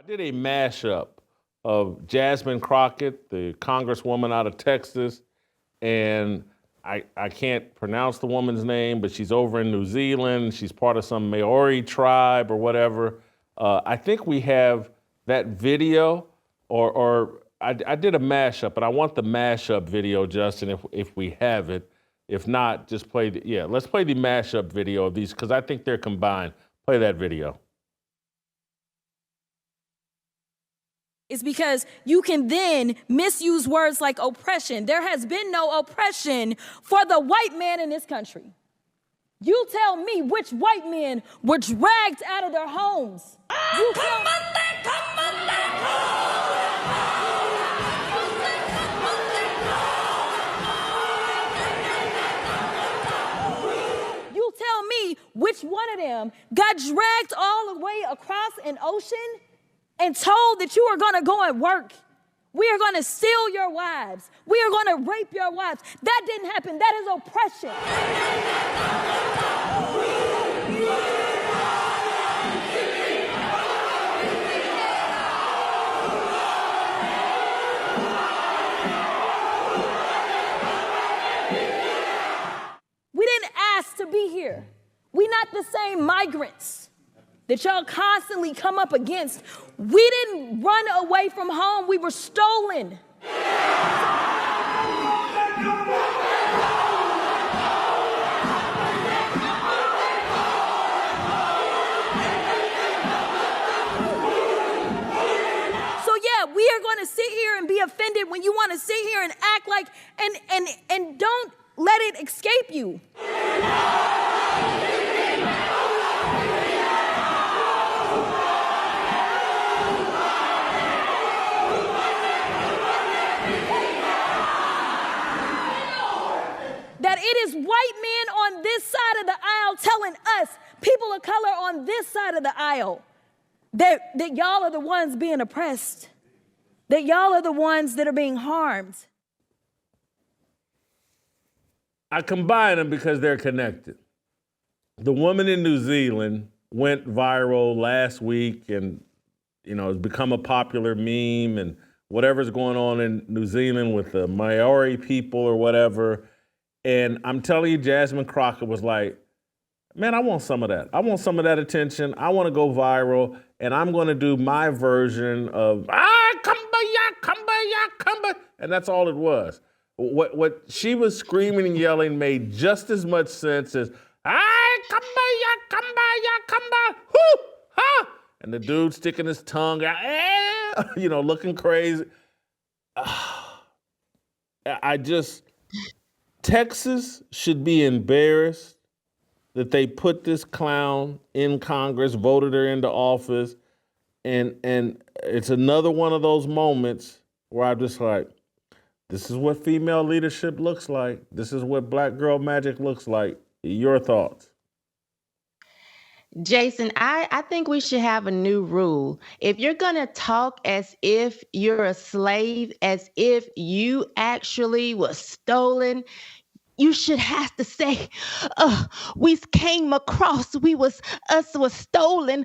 did a mashup of Jasmine Crockett, the congresswoman out of Texas, and I can't pronounce the woman's name, but she's over in New Zealand. She's part of some Maori tribe or whatever. I think we have that video, or I did a mashup, and I want the mashup video, Justin, if we have it. If not, just play let's play the mashup video of these, because I think they're combined. Play that video. Is because you can then misuse words like oppression. There has been no oppression for the white man in this country. You tell me which white men were dragged out of their homes. You tell me which one of them got dragged all the way across an ocean and told that you are going to go and work. We are going to steal your wives. We are going to rape your wives. That didn't happen. That is oppression. We didn't ask to be here. We're not the same migrants that y'all constantly come up against. We didn't run away from home. We were stolen. So yeah, we are going to sit here and be offended when you want to sit here and act like, and don't let it escape you. That it is white men on this side of the aisle telling us, people of color on this side of the aisle, that y'all are the ones being oppressed, that y'all are the ones that are being harmed. I combine them because they're connected. The woman in New Zealand went viral last week and, has become a popular meme, and whatever's going on in New Zealand with the Maori people or whatever. And I'm telling you, Jasmine Crockett was like, man, I want some of that. I want some of that attention. I want to go viral, and I'm going to do my version of, kumbaya, kumbaya, kumbaya. And that's all it was. What she was screaming and yelling made just as much sense as, kumbaya, kumbaya, kumbaya, whoo, ha. And the dude sticking his tongue out, looking crazy. Texas should be embarrassed that they put this clown in Congress, voted her into office, and it's another one of those moments where I'm just like, this is what female leadership looks like. This is what black girl magic looks like. Your thoughts? Jason, I think we should have a new rule. If you're going to talk as if you're a slave, as if you actually was stolen, you should have to say, we came across, us was stolen,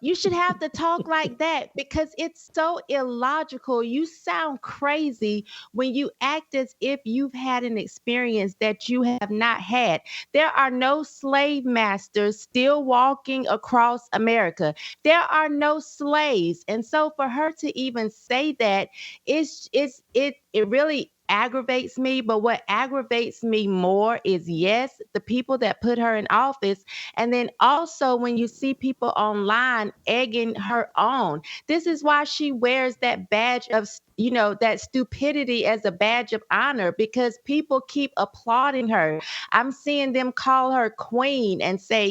you should have to talk like that, because it's so illogical. You sound crazy when you act as if you've had an experience that you have not had. There are no slave masters still walking across America. There are no slaves. And so for her to even say that, it really aggravates me. But what aggravates me more is, yes, the people that put her in office, and then also when you see people online egging her on. This is why she wears that badge of, that stupidity as a badge of honor, because people keep applauding her. I'm seeing them call her queen and say,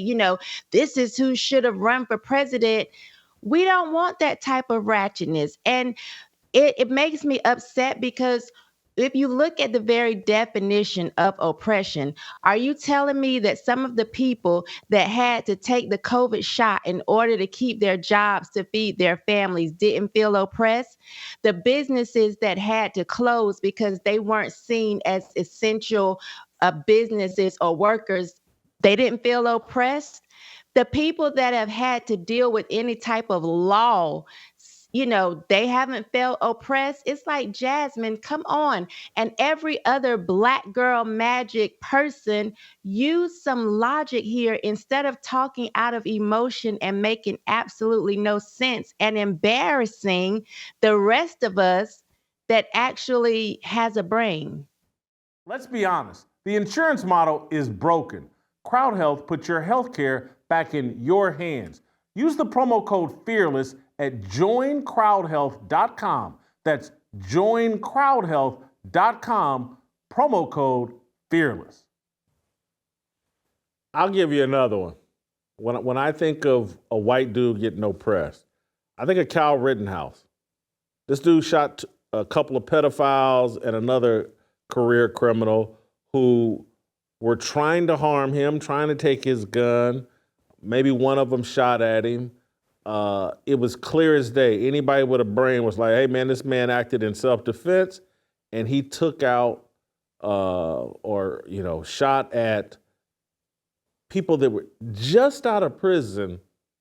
this is who should have run for president. We don't want that type of ratchetness. And it makes me upset, because if you look at the very definition of oppression, are you telling me that some of the people that had to take the COVID shot in order to keep their jobs to feed their families didn't feel oppressed? The businesses that had to close because they weren't seen as essential businesses or workers, they didn't feel oppressed? The people that have had to deal with any type of law, they haven't felt oppressed. It's like, Jasmine, come on. And every other Black girl magic person, use some logic here instead of talking out of emotion and making absolutely no sense and embarrassing the rest of us that actually has a brain. Let's be honest. The insurance model is broken. Crowd Health puts your health care back in your hands. Use the promo code FEARLESS at joincrowdhealth.com. That's joincrowdhealth.com, promo code FEARLESS. I'll give you another one. When I think of a white dude getting oppressed, I think of Kyle Rittenhouse. This dude shot a couple of pedophiles and another career criminal who were trying to harm him, trying to take his gun. Maybe one of them shot at him. It was clear as day. Anybody with a brain was like, hey, man, this man acted in self-defense, and he took out shot at people that were just out of prison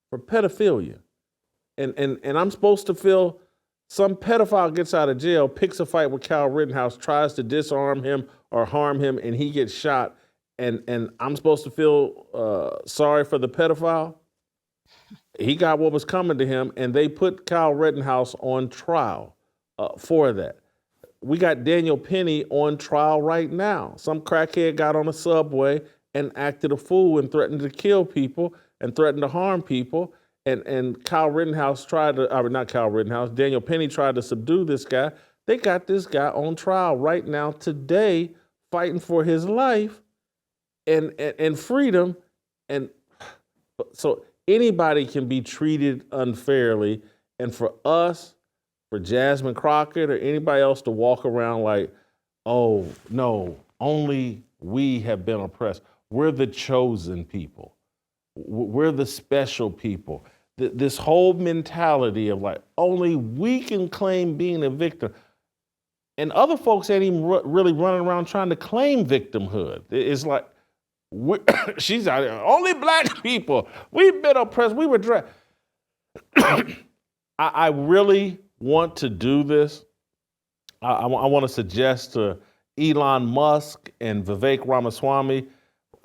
for pedophilia. And I'm supposed to feel some pedophile gets out of jail, picks a fight with Kyle Rittenhouse, tries to disarm him or harm him, and he gets shot. And I'm supposed to feel sorry for the pedophile? He got what was coming to him, and they put Kyle Rittenhouse on trial for that. We got Daniel Penny on trial right now. Some crackhead got on a subway and acted a fool and threatened to kill people and threatened to harm people. And Kyle Rittenhouse Daniel Penny tried to subdue this guy. They got this guy on trial right now today, fighting for his life and freedom. And so anybody can be treated unfairly. And for us, for Jasmine Crockett or anybody else to walk around like, oh, no, only we have been oppressed. We're the chosen people. We're the special people. This whole mentality of like, only we can claim being a victim. And other folks ain't even really running around trying to claim victimhood. It's like, she's out there, only Black people. We've been oppressed. We were dragged. I really want to do this. I want to suggest to Elon Musk and Vivek Ramaswamy,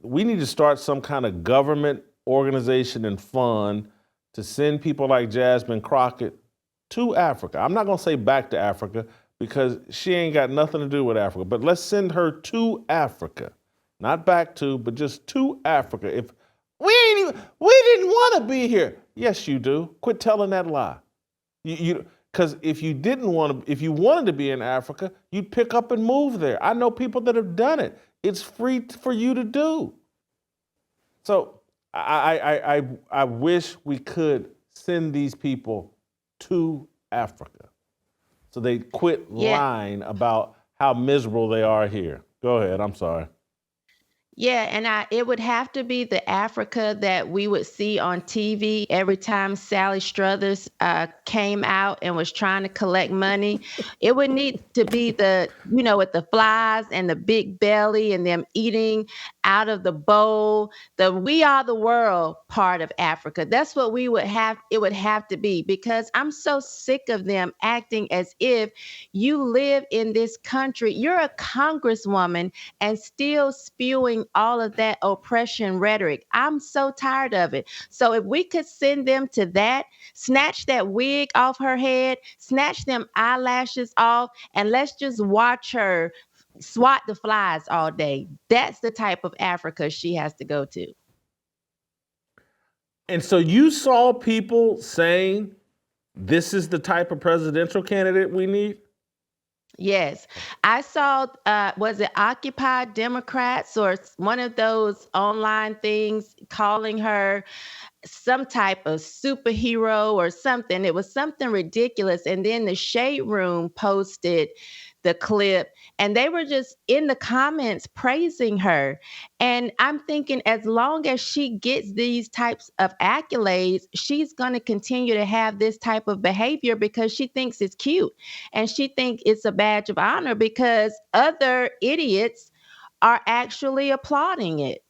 we need to start some kind of government organization and fund to send people like Jasmine Crockett to Africa. I'm not going to say back to Africa because she ain't got nothing to do with Africa, but let's send her to Africa. Not back to, but just to Africa. If we didn't want to be here. Yes, you do. Quit telling that lie. Because if you wanted to be in Africa, you'd pick up and move there. I know people that have done it. It's free for you to do. So I wish we could send these people to Africa so they quit lying about how miserable they are here. Go ahead. I'm sorry. Yeah, and it would have to be the Africa that we would see on TV every time Sally Struthers came out and was trying to collect money. It would need to be with the flies and the big belly and them eating out of the bowl, the we are the world part of Africa. That's what it would have to be, because I'm so sick of them acting as if you live in this country. You're a congresswoman and still spewing all of that oppression rhetoric. I'm so tired of it. So if we could send them to that, snatch that wig off her head, snatch them eyelashes off, and let's just watch her swat the flies all day. That's the type of Africa she has to go to. And so you saw people saying this is the type of presidential candidate we need? Yes. I saw, was it Occupy Democrats or one of those online things calling her some type of superhero or something. It was something ridiculous. And then the Shade Room posted the clip and they were just in the comments praising her. And I'm thinking, as long as she gets these types of accolades, she's going to continue to have this type of behavior because she thinks it's cute and she thinks it's a badge of honor because other idiots are actually applauding it.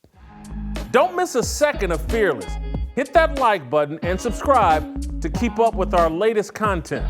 Don't miss a second of Fearless. Hit Hit that like button and subscribe to keep up with our latest content.